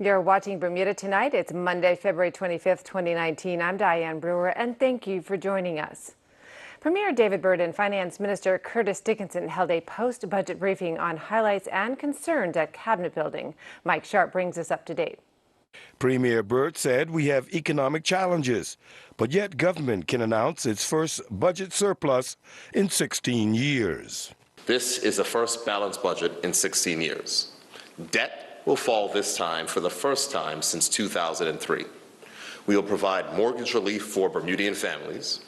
You're watching Bermuda Tonight. It's Monday, February 25th, 2019. I'm Diane Brewer, and thank you for joining us. Premier David Byrd and Finance Minister Curtis Dickinson held a post-budget briefing on highlights and concerns at Cabinet Building. Mike Sharp brings us up to date. Premier Byrd said we have economic challenges, but yet government can announce its first budget surplus in 16 years. This is the first balanced budget in 16 years. Debt will fall this time for the first time since 2003. We will provide mortgage relief for Bermudian families,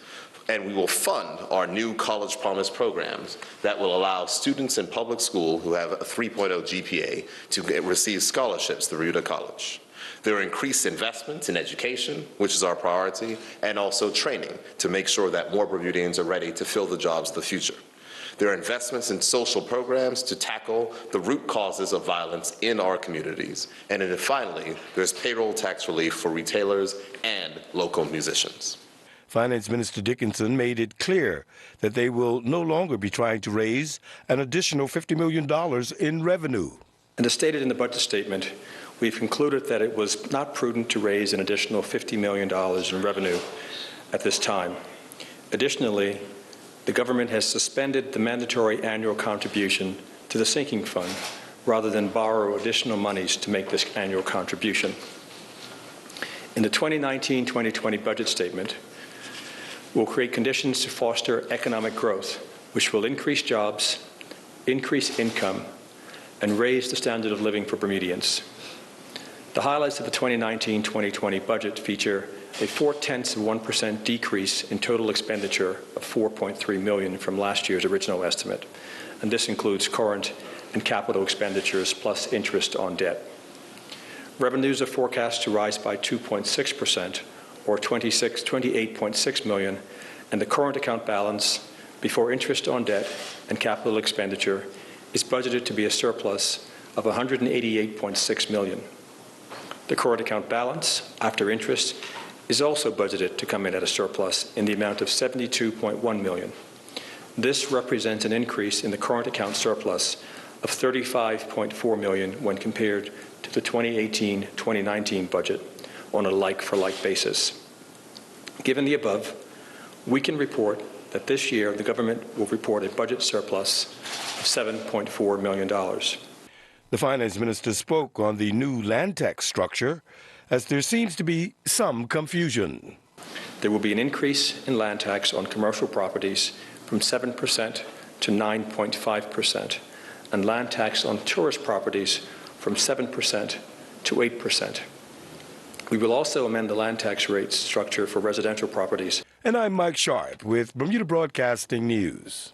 and we will fund our new College Promise programs that will allow students in public school who have a 3.0 GPA to receive scholarships through Bermuda College. There are increased investments in education, which is our priority, and also training to make sure that more Bermudians are ready to fill the jobs of the future. There are investments in social programs to tackle the root causes of violence in our communities. And then finally, there's payroll tax relief for retailers and local musicians. Finance Minister Dickinson made it clear that they will no longer be trying to raise an additional $50 million in revenue. And as stated in the budget statement, we've concluded that it was not prudent to raise an additional $50 million in revenue at this time. Additionally, the government has suspended the mandatory annual contribution to the sinking fund rather than borrow additional monies to make this annual contribution. In the 2019-2020 budget statement, we'll create conditions to foster economic growth, which will increase jobs, increase income, and raise the standard of living for Bermudians. The highlights of the 2019-2020 budget feature a 0.4% decrease in total expenditure of $4.3 million from last year's original estimate, and this includes current and capital expenditures plus interest on debt. Revenues are forecast to rise by 2.6%, or $28.6 million, and the current account balance before interest on debt and capital expenditure is budgeted to be a surplus of $188.6 million. The current account balance after interest is also budgeted to come in at a surplus in the amount of $72.1 million. This represents an increase in the current account surplus of $35.4 million when compared to the 2018-2019 budget on a like-for-like basis. Given the above, we can report that this year the government will report a budget surplus of $7.4 million. The finance minister spoke on the new land tax structure, as there seems to be some confusion. There will be an increase in land tax on commercial properties from 7% to 9.5%, and land tax on tourist properties from 7% to 8%. We will also amend the land tax rate structure for residential properties. And I'm Mike Sharp with Bermuda Broadcasting News.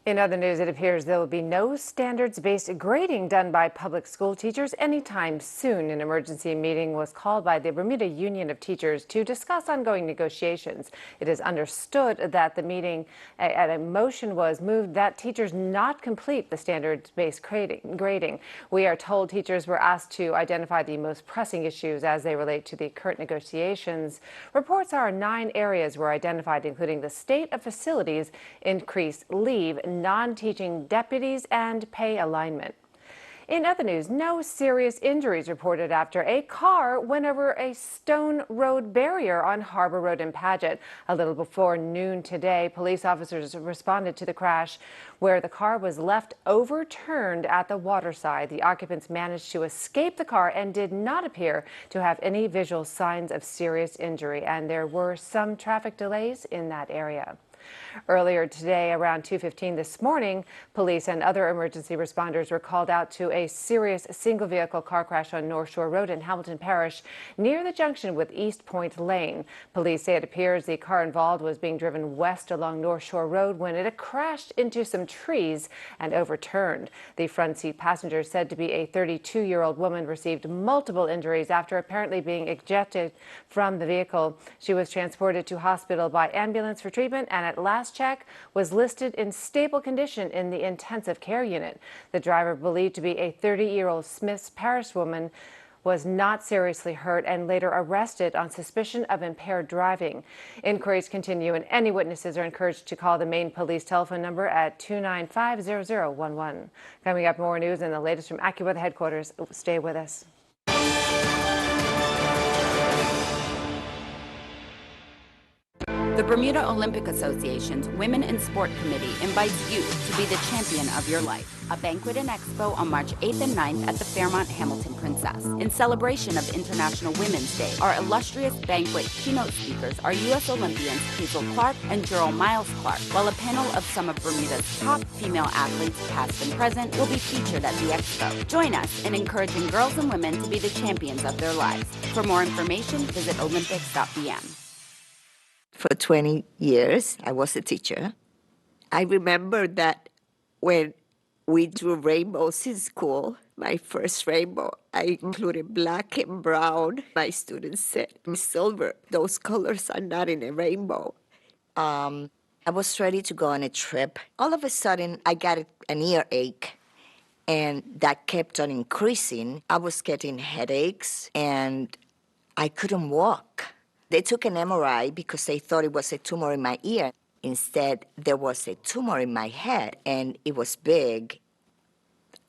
In other news, it appears there will be no standards-based grading done by public school teachers anytime soon. An emergency meeting was called by the Bermuda Union of Teachers to discuss ongoing negotiations. It is understood that the meeting, a motion was moved that teachers not complete the standards-based grading. We are told teachers were asked to identify the most pressing issues as they relate to the current negotiations. Reports are 9 areas were identified, including the state of facilities, increased leave, non-teaching deputies, and pay alignment. In other news, no serious injuries reported after a car went over a stone road barrier on Harbor Road in Paget. A little before noon today, police officers responded to the crash where the car was left overturned at the waterside. The occupants managed to escape the car and did not appear to have any visual signs of serious injury, and there were some traffic delays in that area. Earlier today, around 2:15 this morning, police and other emergency responders were called out to a serious single-vehicle car crash on North Shore Road in Hamilton Parish near the junction with East Point Lane. Police say it appears the car involved was being driven west along North Shore Road when it crashed into some trees and overturned. The front seat passenger, said to be a 32-year-old woman, received multiple injuries after apparently being ejected from the vehicle. She was transported to hospital by ambulance for treatment and at last check was listed in stable condition in the intensive care unit. The driver, believed to be a 30-year-old Smiths Parish woman, was not seriously hurt and later arrested on suspicion of impaired driving. Inquiries continue, and any witnesses are encouraged to call the main police telephone number at 295-0011. Coming up, more news and the latest from AccuWeather headquarters. Stay with us. The Bermuda Olympic Association's Women in Sport Committee invites you to be the champion of your life. A banquet and expo on March 8th and 9th at the Fairmont Hamilton Princess. In celebration of International Women's Day, our illustrious banquet keynote speakers are U.S. Olympians Hazel Clark and Gerald Miles Clark, while a panel of some of Bermuda's top female athletes, past and present, will be featured at the expo. Join us in encouraging girls and women to be the champions of their lives. For more information, visit olympics.bm. For 20 years, I was a teacher. I remember that when we drew rainbows in school, my first rainbow, I included black and brown. My students said, silver, those colors are not in a rainbow. I was ready to go on a trip. All of a sudden, I got an earache, and that kept on increasing. I was getting headaches, and I couldn't walk. They took an MRI because they thought it was a tumor in my ear. Instead, there was a tumor in my head, and it was big.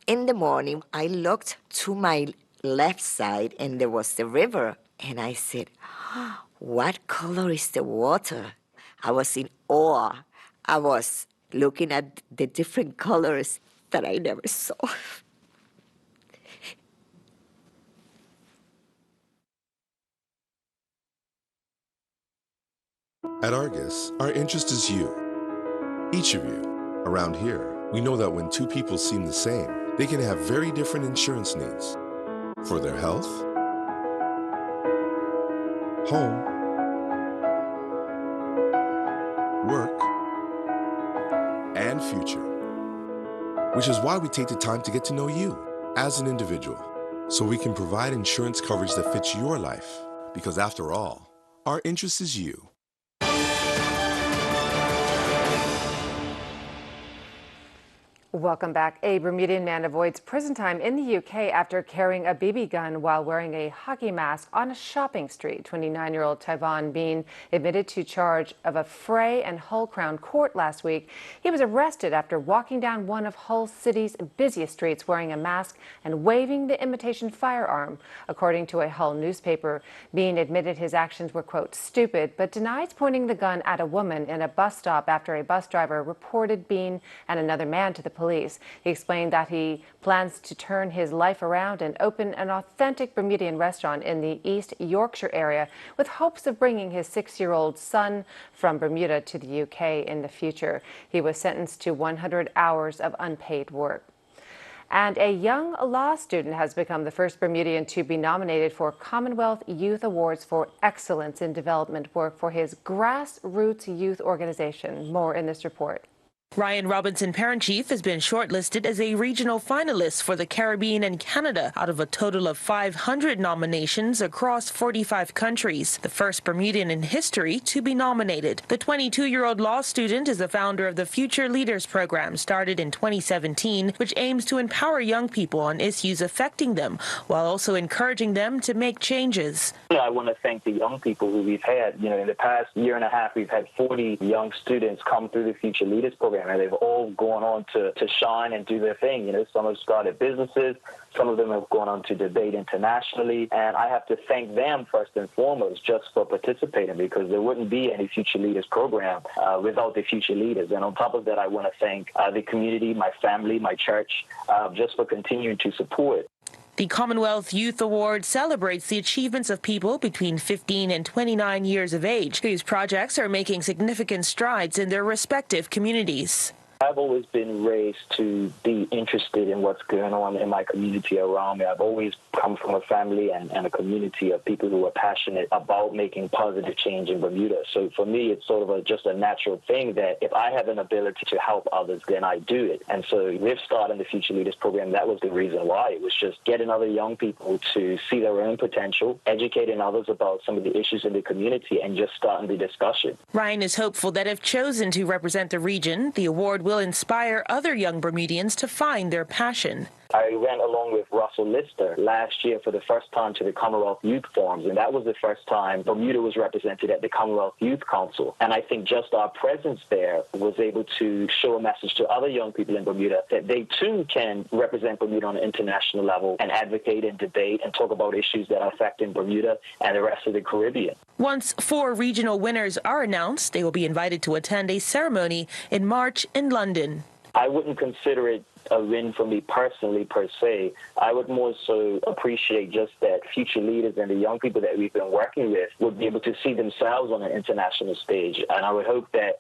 In the morning, I looked to my left side, and there was the river. And I said, what color is the water? I was in awe. I was looking at the different colors that I never saw. At Argus, our interest is you. Each of you. Around here, we know that when two people seem the same, they can have very different insurance needs. For their health, home, work, and future. Which is why we take the time to get to know you as an individual, so we can provide insurance coverage that fits your life. Because after all, our interest is you. Welcome back. A Bermudian man avoids prison time in the UK after carrying a BB gun while wearing a hockey mask on a shopping street. 29-year-old Tyvon Bean admitted to charge of a fray in Hull Crown Court last week. He was arrested after walking down one of Hull City's busiest streets wearing a mask and waving the imitation firearm. According to a Hull newspaper, Bean admitted his actions were, quote, stupid, but denies pointing the gun at a woman in a bus stop after a bus driver reported Bean and another man to the police. He explained that he plans to turn his life around and open an authentic Bermudian restaurant in the East Yorkshire area with hopes of bringing his 6-year-old son from Bermuda to the UK in the future. He was sentenced to 100 hours of unpaid work. And a young law student has become the first Bermudian to be nominated for Commonwealth Youth Awards for excellence in development work for his grassroots youth organization. More in this report. Ryan Robinson Parent Chief has been shortlisted as a regional finalist for the Caribbean and Canada out of a total of 500 nominations across 45 countries, the first Bermudian in history to be nominated. The 22-year-old law student is the founder of the Future Leaders program, started in 2017, which aims to empower young people on issues affecting them while also encouraging them to make changes. I want to thank the young people who we've had. In the past year and a half, we've had 40 young students come through the Future Leaders program, and they've all gone on to shine and do their thing. Some have started businesses, some of them have gone on to debate internationally, and I have to thank them first and foremost just for participating, because there wouldn't be any Future Leaders program without the Future Leaders. And on top of that, I want to thank the community, my family, my church, just for continuing to support. The Commonwealth Youth Award celebrates the achievements of people between 15 and 29 years of age, whose projects are making significant strides in their respective communities. I've always been raised to be interested in what's going on in my community around me. I've always come from a family and a community of people who are passionate about making positive change in Bermuda. So for me, it's sort of just a natural thing that if I have an ability to help others, then I do it. And so with starting the Future Leaders program, that was the reason why. It was just getting other young people to see their own potential, educating others about some of the issues in the community, and just starting the discussion. Ryan is hopeful that if chosen to represent the region, the award will inspire other young Bermudians to find their passion. I went along with Russell Lister last year for the first time to the Commonwealth Youth Forums, and that was the first time Bermuda was represented at the Commonwealth Youth Council. And I think just our presence there was able to show a message to other young people in Bermuda that they too can represent Bermuda on an international level and advocate and debate and talk about issues that are affecting Bermuda and the rest of the Caribbean. Once 4 regional winners are announced, they will be invited to attend a ceremony in March in London. I wouldn't consider it a win for me personally, per se. I would more so appreciate just that future leaders and the young people that we've been working with would be able to see themselves on an international stage. And I would hope that,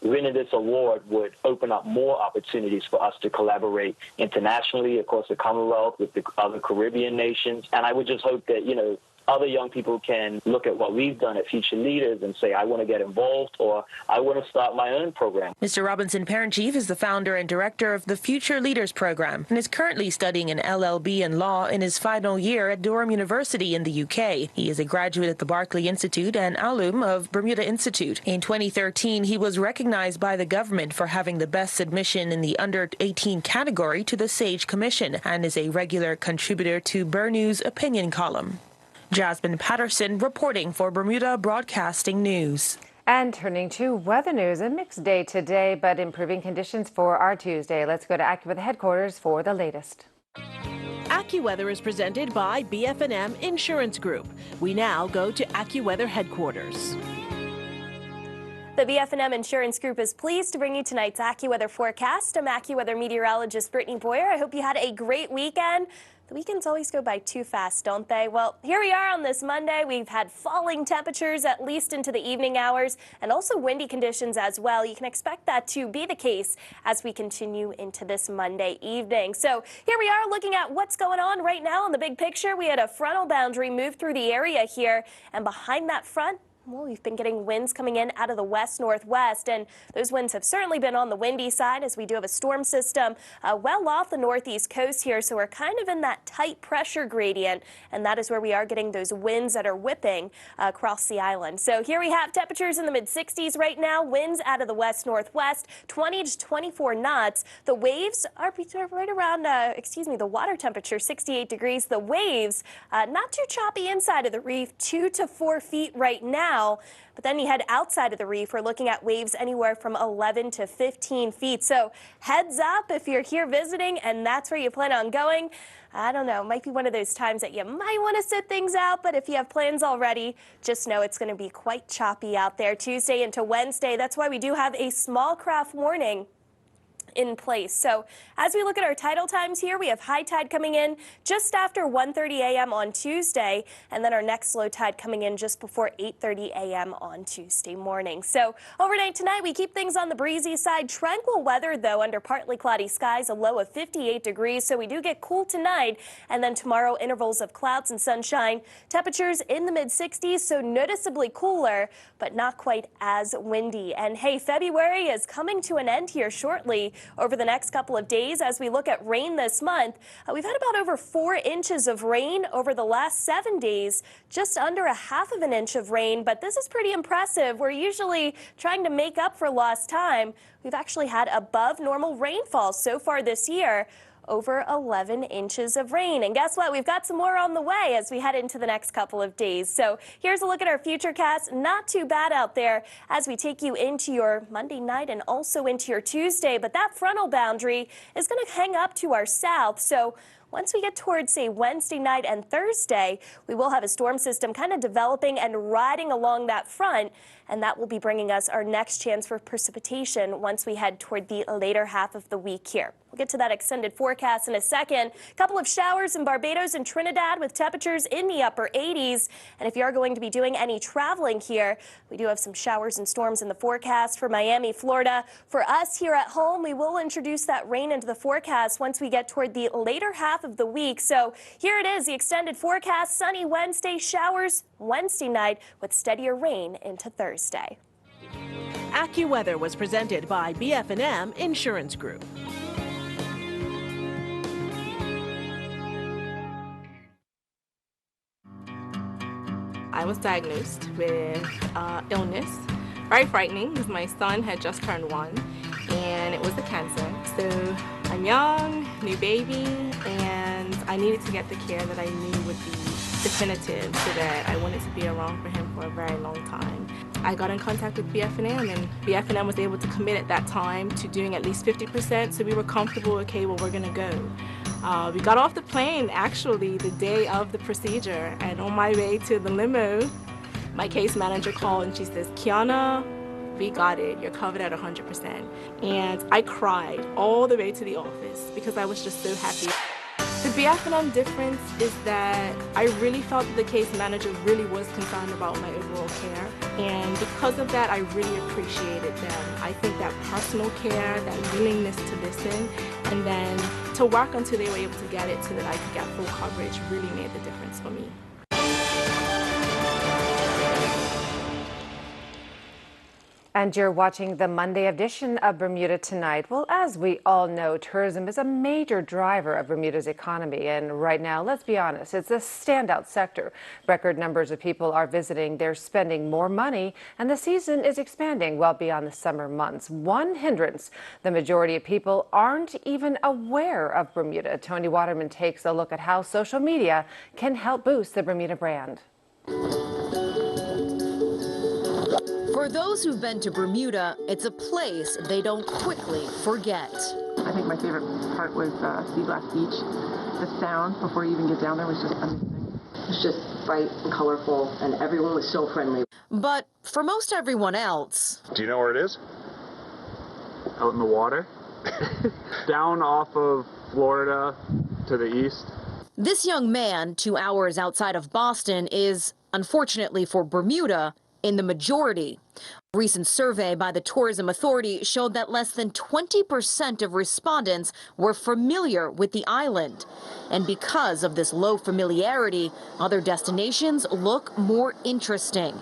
winning this award would open up more opportunities for us to collaborate internationally across the Commonwealth with the other Caribbean nations. And I would just hope that, other young people can look at what we've done at Future Leaders and say, I want to get involved, or I want to start my own program. Mr. Robinson, Parent Chief, is the founder and director of the Future Leaders program and is currently studying an LLB in law in his final year at Durham University in the UK. He is a graduate at the Berkeley Institute and alum of Bermuda Institute. In 2013, he was recognized by the government for having the best submission in the under-18 category to the SAGE Commission and is a regular contributor to Burnew's opinion column. Jasmine Patterson reporting for Bermuda Broadcasting News. And turning to weather news, a mixed day today, but improving conditions for our Tuesday. Let's go to AccuWeather headquarters for the latest. AccuWeather is presented by BF&M Insurance Group. We now go to AccuWeather headquarters. The BF&M Insurance Group is pleased to bring you tonight's AccuWeather forecast. I'm AccuWeather meteorologist Brittany Boyer. I hope you had a great weekend. The weekends always go by too fast, don't they? Well, here we are on this Monday. We've had falling temperatures at least into the evening hours and also windy conditions as well. You can expect that to be the case as we continue into this Monday evening. So here we are looking at what's going on right now in the big picture. We had a frontal boundary move through the area here, and behind that front, well, we've been getting winds coming in out of the west-northwest, and those winds have certainly been on the windy side as we do have a storm system well off the northeast coast here, so we're kind of in that tight pressure gradient, and that is where we are getting those winds that are whipping across the island. So here we have temperatures in the mid-60s right now, winds out of the west-northwest, 20 to 24 knots. The waves are right around, the water temperature, 68 degrees. The waves, not too choppy inside of the reef, 2 to 4 feet right now. But then you head outside of the reef, we're looking at waves anywhere from 11 to 15 feet. So heads up if you're here visiting and that's where you plan on going. I don't know, might be one of those times that you might want to sit things out, but if you have plans already, just know it's going to be quite choppy out there Tuesday into Wednesday. That's why we do have a small craft warning in place. So as we look at our tidal times here, we have high tide coming in just after 1:30 a.m. on Tuesday, and then our next low tide coming in just before 8:30 a.m. on Tuesday morning. So overnight tonight, we keep things on the breezy side. Tranquil weather, though, under partly cloudy skies, a low of 58 degrees. So we do get cool tonight, and then tomorrow, intervals of clouds and sunshine. Temperatures in the mid-60s, so noticeably cooler, but not quite as windy. And hey, February is coming to an end here shortly. Over the next couple of days, as we look at rain this month, we've had about over 4 inches of rain over the last 7 days, just under a half of an inch of rain. But this is pretty impressive. We're usually trying to make up for lost time. We've actually had above normal rainfall so far this year, over 11 inches of rain. And guess what? We've got some more on the way as we head into the next couple of days. So here's a look at our futurecast. Not too bad out there as we take you into your Monday night and also into your Tuesday. But that frontal boundary is going to hang up to our south. So once we get towards, say, Wednesday night and Thursday, we will have a storm system kind of developing and riding along that front, and that will be bringing us our next chance for precipitation once we head toward the later half of the week here. We'll get to that extended forecast in a second. A couple of showers in Barbados and Trinidad with temperatures in the upper 80s. And if you are going to be doing any traveling here, we do have some showers and storms in the forecast for Miami, Florida. For us here at home, we will introduce that rain into the forecast once we get toward the later half of the week. So here it is, the extended forecast. Sunny Wednesday, showers Wednesday night with steadier rain into Thursday. AccuWeather was presented by BF&M Insurance Group. I was diagnosed with illness. Very frightening because my son had just turned 1 and it was a cancer. So I'm young, new baby, and I needed to get the care that I knew would be definitive so that I wanted to be around for him for a very long time. I got in contact with BF&M, and BF&M was able to commit at that time to doing at least 50%, so we were comfortable, okay, well, we're gonna go. We got off the plane, actually, the day of the procedure, and on my way to the limo, my case manager called and she says, Kiana, we got it, you're covered at 100%. And I cried all the way to the office because I was just so happy. The BF&M difference is that I really felt that the case manager really was concerned about my overall care. And because of that, I really appreciated them. I think that personal care, that willingness to listen, and then to work until they were able to get it so that I could get full coverage really made the difference for me. And you're watching the Monday edition of Bermuda Tonight. Well, as we all know, tourism is a major driver of Bermuda's economy. And right now, let's be honest, it's a standout sector. Record numbers of people are visiting, they're spending more money, and the season is expanding well beyond the summer months. One hindrance, the majority of people aren't even aware of Bermuda. Tony Waterman takes a look at how social media can help boost the Bermuda brand. For those who've been to Bermuda, it's a place they don't quickly forget. I think my favorite part was Sea Glass Beach. The sound before you even get down there was just amazing. It's just bright and colorful, and everyone was so friendly. But for most everyone else... Do you know where it is? Out in the water. Down off of Florida to the east. This young man, 2 hours outside of Boston, is, unfortunately for Bermuda, in the majority. A recent survey by the Tourism Authority showed that less than 20% of respondents were familiar with the island. And because of this low familiarity, other destinations look more interesting.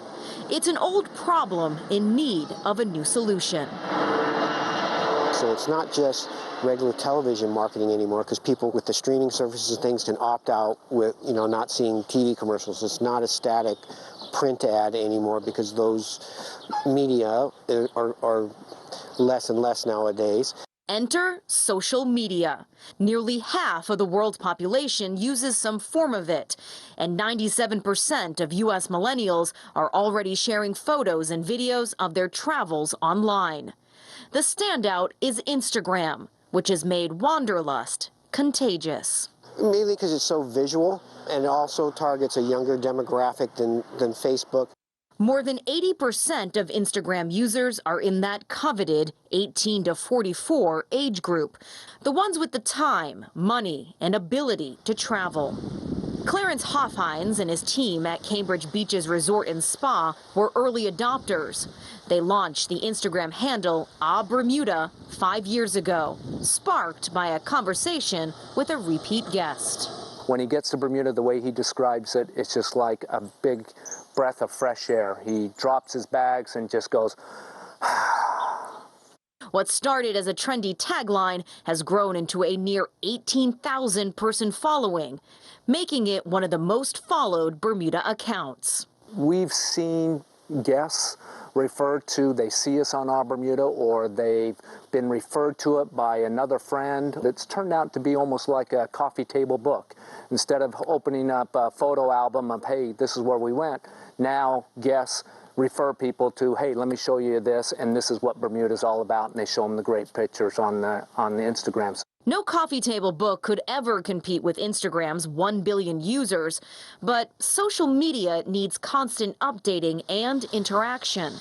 It's an old problem in need of a new solution. So it's not just regular television marketing anymore, because people with the streaming services and things can opt out with, not seeing TV commercials. It's not a static print ad anymore because those media are less and less nowadays. Enter social media. Nearly half of the world's population uses some form of it, and 97% of U.S. millennials are already sharing photos and videos of their travels online. The standout is Instagram, which has made wanderlust contagious. Mainly because it's so visual and also targets a younger demographic than Facebook. More than 80% of Instagram users are in that coveted 18 to 44 age group, the ones with the time, money, and ability to travel. Clarence Hoffhines and his team at Cambridge Beaches Resort and Spa were early adopters. They launched the Instagram handle Bermuda 5 years ago, sparked by a conversation with a repeat guest. When he gets to Bermuda, the way he describes it, it's just like a big breath of fresh air. He drops his bags and just goes, What started as a trendy tagline has grown into a near 18,000 person following, making it one of the most followed Bermuda accounts. We've seen guests referred to, they see us on Bermuda, or they've been referred to it by another friend. It's turned out to be almost like a coffee table book. Instead of opening up a photo album of, hey, this is where we went, now guests refer people to, hey, let me show you this, and this is what Bermuda's all about, and they show them the great pictures on the Instagrams. No coffee table book could ever compete with Instagram's 1 billion users, but social media needs constant updating and interaction.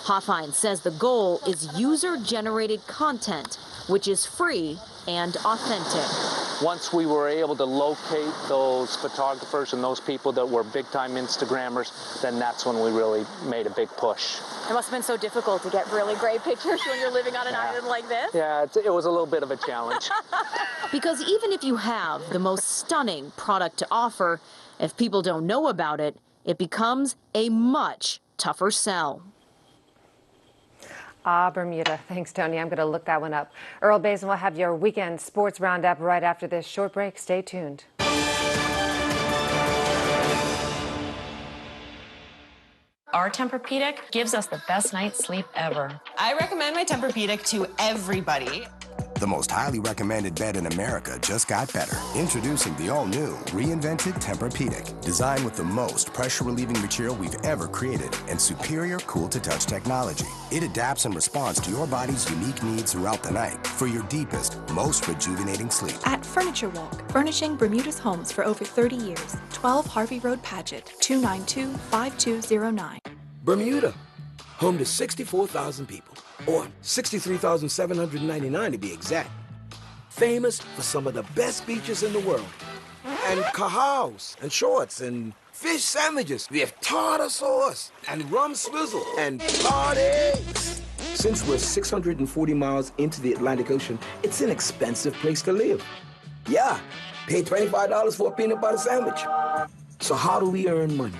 Hoffhine says the goal is user-generated content, which is free and authentic. Once we were able to locate those photographers and those people that were big-time Instagrammers, then that's when we really made a big push. It must have been so difficult to get really great pictures when you're living on an island like this. Yeah, it was a little bit of a challenge. Because even if you have the most stunning product to offer, if people don't know about it, it becomes a much tougher sell. Bermuda. Thanks, Tony. I'm going to look that one up. Earl Basin will have your weekend sports roundup right after this short break. Stay tuned. Our Tempur-Pedic gives us the best night's sleep ever. I recommend my Tempur-Pedic to everybody. The most highly recommended bed in America just got better. Introducing the all-new, reinvented Tempur-Pedic. Designed with the most pressure-relieving material we've ever created and superior cool-to-touch technology. It adapts and responds to your body's unique needs throughout the night for your deepest, most rejuvenating sleep. At Furniture Walk, furnishing Bermuda's homes for over 30 years. 12 Harvey Road, Paget, 292-5209. Bermuda, home to 64,000 people, or 63,799 to be exact. Famous for some of the best beaches in the world. And cajaos, and shorts, and fish sandwiches with tartar sauce, and rum swizzle, and parties. Since we're 640 miles into the Atlantic Ocean, it's an expensive place to live. Yeah, pay $25 for a peanut butter sandwich. So how do we earn money?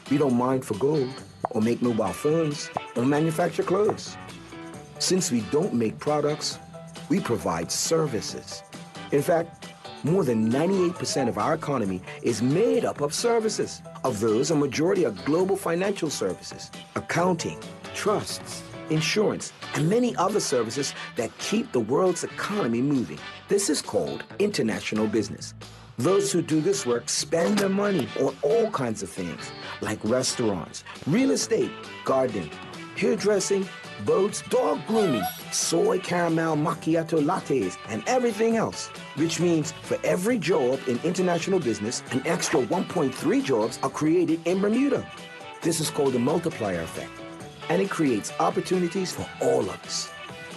We don't mine for gold, or make mobile phones, or manufacture clothes. Since we don't make products, we provide services. In fact, more than 98% of our economy is made up of services. Of those, a majority are global financial services, accounting, trusts, insurance, and many other services that keep the world's economy moving. This is called international business. Those who do this work spend their money on all kinds of things, like restaurants, real estate, gardening, hairdressing, boats, dog grooming, soy caramel macchiato lattes, and everything else. Which means for every job in international business, an extra 1.3 jobs are created in Bermuda. This is called the multiplier effect, and it creates opportunities for all of us.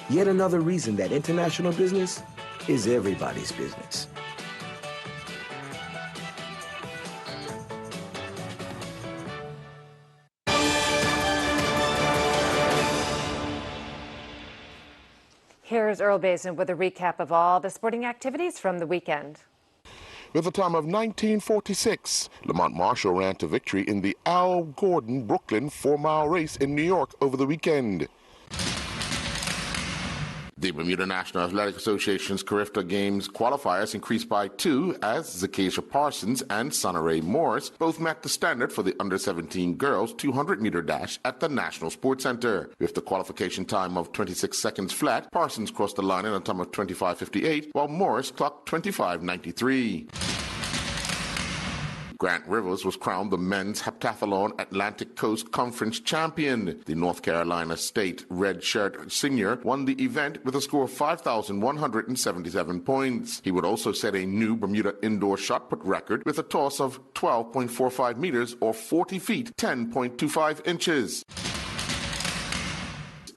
Yet another reason that international business is everybody's business. Here's Earl Basin with a recap of all the sporting activities from the weekend. With a time of 1946, Lamont Marshall ran to victory in the Al Gordon Brooklyn 4-mile race in New York over the weekend. The Bermuda National Athletic Association's Carifta Games qualifiers increased by 2 as Zakeisha Parsons and Sonaray Morris both met the standard for the under-17 girls 200-meter dash at the National Sports Center. With the qualification time of 26 seconds flat, Parsons crossed the line in a time of 25:58, while Morris clocked 25:93. Grant Rivers was crowned the men's heptathlon Atlantic Coast Conference champion. The North Carolina State Red Shirt senior won the event with a score of 5,177 points. He would also set a new Bermuda indoor shot put record with a toss of 12.45 meters or 40 feet, 10.25 inches.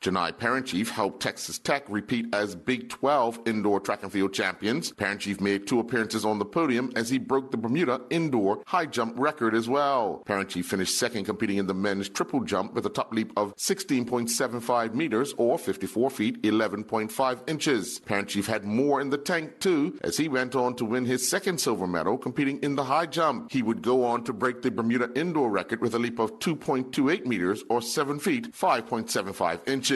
Janai Parent-Chief helped Texas Tech repeat as Big 12 indoor track and field champions. Parent-Chief made 2 appearances on the podium as he broke the Bermuda indoor high jump record as well. Parent-Chief finished second competing in the men's triple jump with a top leap of 16.75 meters or 54 feet, 11.5 inches. Parent-Chief had more in the tank too as he went on to win his second silver medal competing in the high jump. He would go on to break the Bermuda indoor record with a leap of 2.28 meters or 7 feet, 5.75 inches.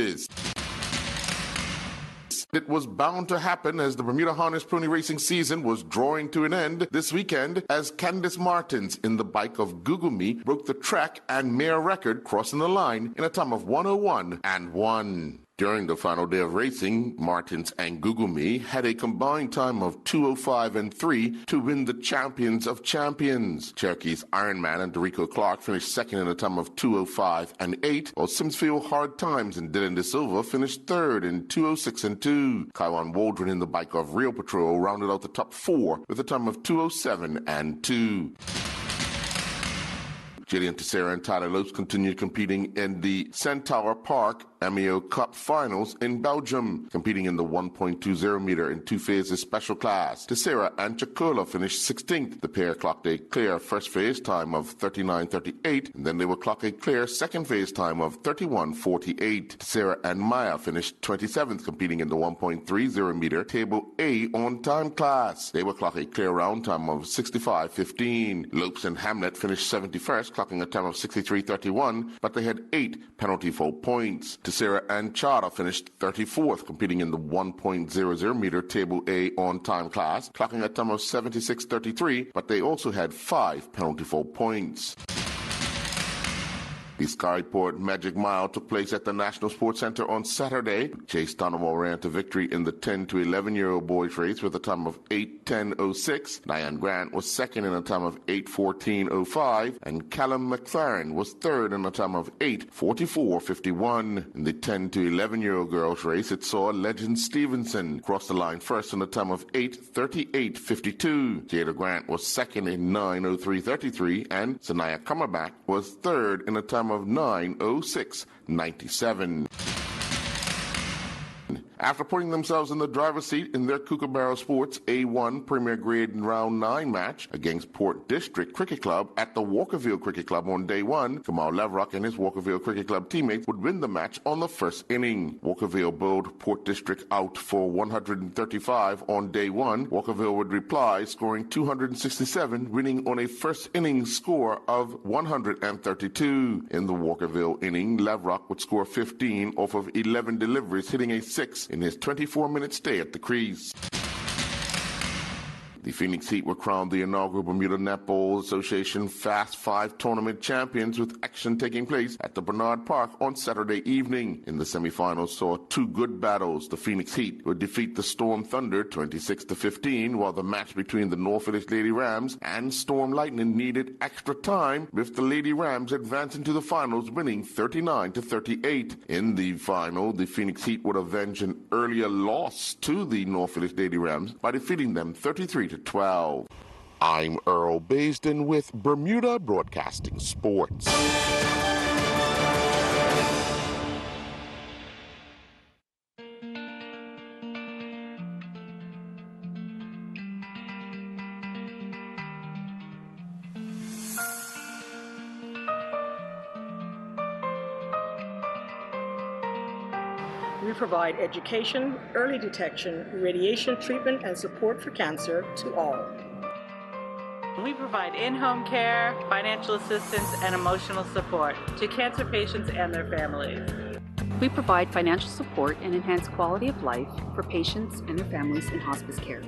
It was bound to happen as the Bermuda Harness Pony racing season was drawing to an end this weekend as Candice Martins in the bike of Google Me broke the track and mare record crossing the line in a time of 1:01.1. During the final day of racing, Martins and Google Me had a combined time of 2:05.3 to win the Champions of Champions. Cherokee's Ironman and Dorico Clark finished second in a time of 2:05.8, while Simsfield Hard Times and Dylan De Silva finished third in 2:06.2. Kaiwan Waldron in the bike of Real Patrol rounded out the top 4 with a time of 2:07.2. Jillian Teixeira and Tyler Lopes continued competing in the Centaur Park MEO Cup Finals in Belgium, competing in the 1.20 meter in 2 phases special class. Teixeira and Chakola finished 16th. The pair clocked a clear first phase time of 39:38, and then they would clock a clear second phase time of 31:48. Teixeira and Maya finished 27th, competing in the 1.30 meter Table A on time class. They would clock a clear round time of 65:15. Lopes and Hamlet finished 71st, clocking a time of 63:31, but they had 8 penalty fault points. Teixeira and Chara finished 34th, competing in the 1.00 meter Table A on time class, clocking a time of 76:33, but they also had 5 penalty fault points. The Skyport Magic Mile took place at the National Sports Center on Saturday. Chase Donovan ran to victory in the 10 to 11-year-old boys race with a time of 8:10.06. Diane Grant was second in a time of 8:14.05, and Callum McLaren was third in a time of 8:44.51. In the 10 to 11-year-old girls race, it saw Legend Stevenson cross the line first in a time of 8:38.52. Jada Grant was second in 9:03.33, and Sanaya Cumberbatch was third in a time of 9:06.97. After putting themselves in the driver's seat in their Kookaburra Sports A1 Premier Grade Round 9 match against Port District Cricket Club at the Walkerville Cricket Club on day one, Kamal Leverock and his Walkerville Cricket Club teammates would win the match on the first inning. Walkerville bowled Port District out for 135 on day one. Walkerville would reply, scoring 267, winning on a first inning score of 132. In the Walkerville inning, Leverock would score 15 off of 11 deliveries, hitting a 6 in his 24-minute stay at the crease. The Phoenix Heat were crowned the inaugural Bermuda Netball Association Fast 5 tournament champions, with action taking place at the Bernard Park on Saturday evening. In the semifinals saw two good battles. The Phoenix Heat would defeat the Storm Thunder 26-15, while the match between the North Village Lady Rams and Storm Lightning needed extra time, with the Lady Rams advancing to the finals, winning 39-38. In the final, the Phoenix Heat would avenge an earlier loss to the North Village Lady Rams by defeating them 33-12. I'm Earl Basden with Bermuda Broadcasting Sports. We provide education, early detection, radiation treatment, and support for cancer to all. We provide in-home care, financial assistance, and emotional support to cancer patients and their families. We provide financial support and enhanced quality of life for patients and their families in hospice care.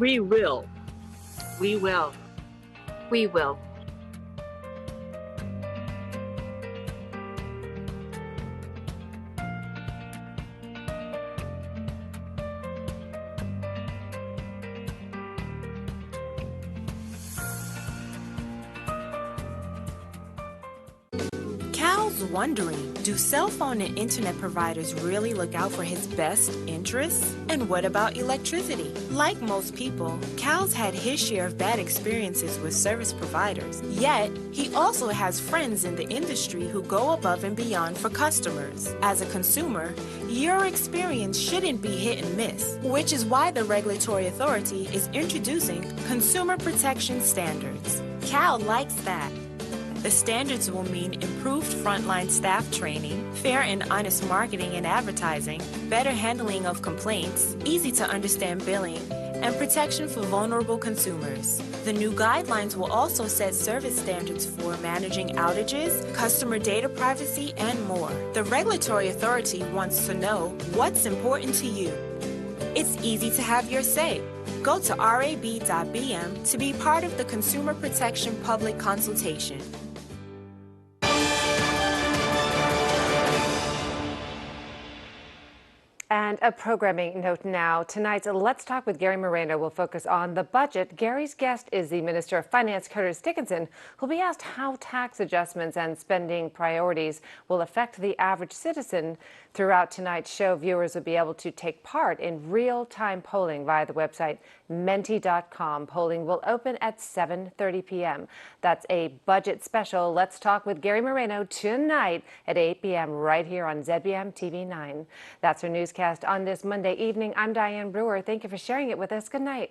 We will. We will. We will. Wondering, do cell phone and internet providers really look out for his best interests? And what about electricity? Like most people, Cal's had his share of bad experiences with service providers. Yet, he also has friends in the industry who go above and beyond for customers. As a consumer, your experience shouldn't be hit and miss, which is why the regulatory authority is introducing consumer protection standards. Cal likes that. The standards will mean improved frontline staff training, fair and honest marketing and advertising, better handling of complaints, easy to understand billing, and protection for vulnerable consumers. The new guidelines will also set service standards for managing outages, customer data privacy, and more. The regulatory authority wants to know what's important to you. It's easy to have your say. Go to rab.bm to be part of the Consumer Protection Public Consultation. And a programming note now. Tonight's Let's Talk with Gary Moreno will focus on the budget. Gary's guest is the Minister of Finance, Curtis Dickinson, who'll be asked how tax adjustments and spending priorities will affect the average citizen. Throughout tonight's show, viewers will be able to take part in real-time polling via the website menti.com. Polling will open at 7:30 p.m. That's a budget special. Let's Talk with Gary Moreno tonight at 8 p.m. right here on ZBM TV 9. That's our newscast on this Monday evening. I'm Diane Brewer. Thank you for sharing it with us. Good night.